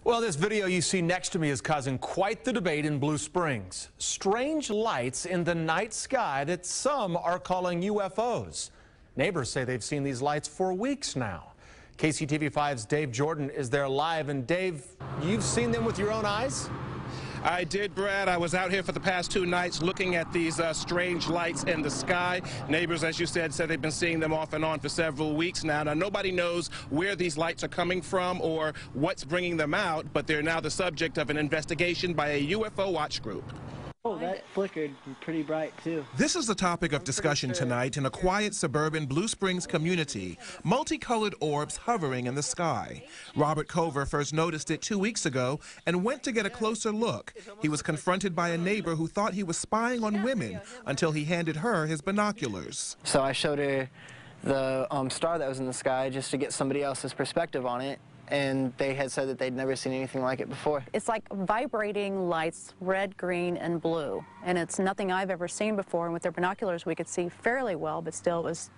Well, this video you see next to me is causing quite the debate in Blue Springs. Strange lights in the night sky that some are calling UFOs. Neighbors say they've seen these lights for weeks now. KCTV5's Dave Jordan is there live. And Dave, you've seen them with your own eyes? I did, Brad. I was out here for the past 2 nights looking at these strange lights in the sky. Neighbors, as you said they've been seeing them off and on for several weeks now. Now, nobody knows where these lights are coming from or what's bringing them out, but they're now the subject of an investigation by a UFO watch group. Oh, that flickered pretty bright, too. This is the topic of discussion tonight in a quiet suburban Blue Springs community. Multicolored orbs hovering in the sky. Robert Cover first noticed it 2 weeks ago and went to get a closer look. He was confronted by a neighbor who thought he was spying on women until he handed her his binoculars. So I showed her the star that was in the sky just to get somebody else's perspective on it. And they had said that they'd never seen anything like it before. It's like vibrating lights, red, green, and blue. And it's nothing I've ever seen before. And with their binoculars, we could see fairly well, but still it was,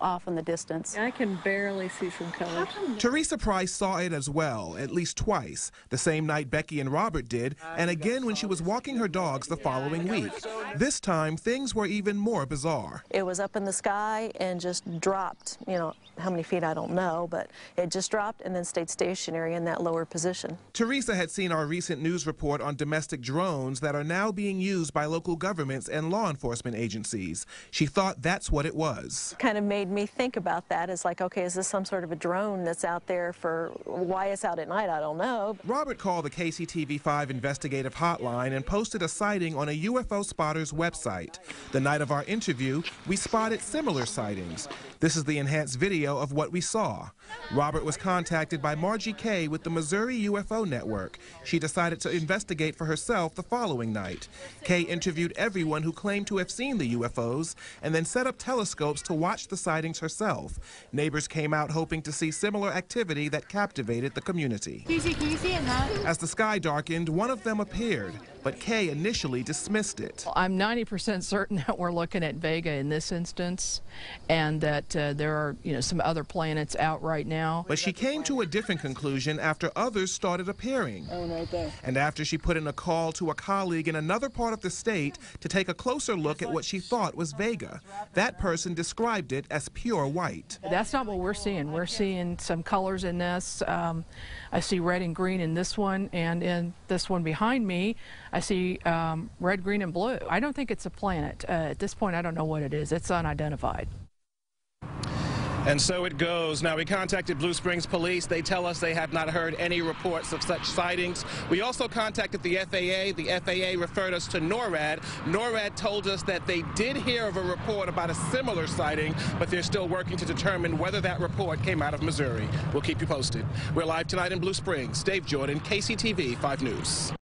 off in the distance. I can barely see some colors. Teresa Price saw it as well, at least twice, the same night Becky and Robert did, and again when she was walking her dogs the following week. This time, things were even more bizarre. It was up in the sky and just dropped, how many feet I don't know, but it just dropped and then stayed stationary in that lower position. Teresa had seen our recent news report on domestic drones that are now being used by local governments and law enforcement agencies. She thought that's what it was. Kind of made me think about that. It's like, okay, is this some sort of a drone that's out there for why it's out at night? I don't know. Robert called the KCTV5 investigative hotline and posted a sighting on a UFO spotter's website. The night of our interview, we spotted similar sightings. This is the enhanced video of what we saw. Robert was contacted by Margie Kay with the Missouri UFO Network. She decided to investigate for herself the following night. Kay interviewed everyone who claimed to have seen the UFOs and then set up telescopes to watch the sightings herself. Neighbors came out hoping to see similar activity that captivated the community. Can you see it now? As the sky darkened, one of them appeared, but Kay initially dismissed it. I'm 90% certain that we're looking at Vega in this instance, and that there are, some other planets out right now. But she came to a different conclusion after others started appearing. And after she put in a call to a colleague in another part of the state to take a closer look at what she thought was Vega. That person described it as pure white. That's not what we're seeing. We're seeing some colors in this. I see red and green in this one, and in this one behind me, I see red, green, and blue. I don't think it's a planet. At this point, I don't know what it is. It's unidentified. And so it goes. Now, we contacted Blue Springs Police. They tell us they have not heard any reports of such sightings. We also contacted the FAA. The FAA referred us to NORAD. NORAD told us that they did hear of a report about a similar sighting, but they're still working to determine whether that report came out of Missouri. We'll keep you posted. We're live tonight in Blue Springs. Dave Jordan, KCTV 5 News.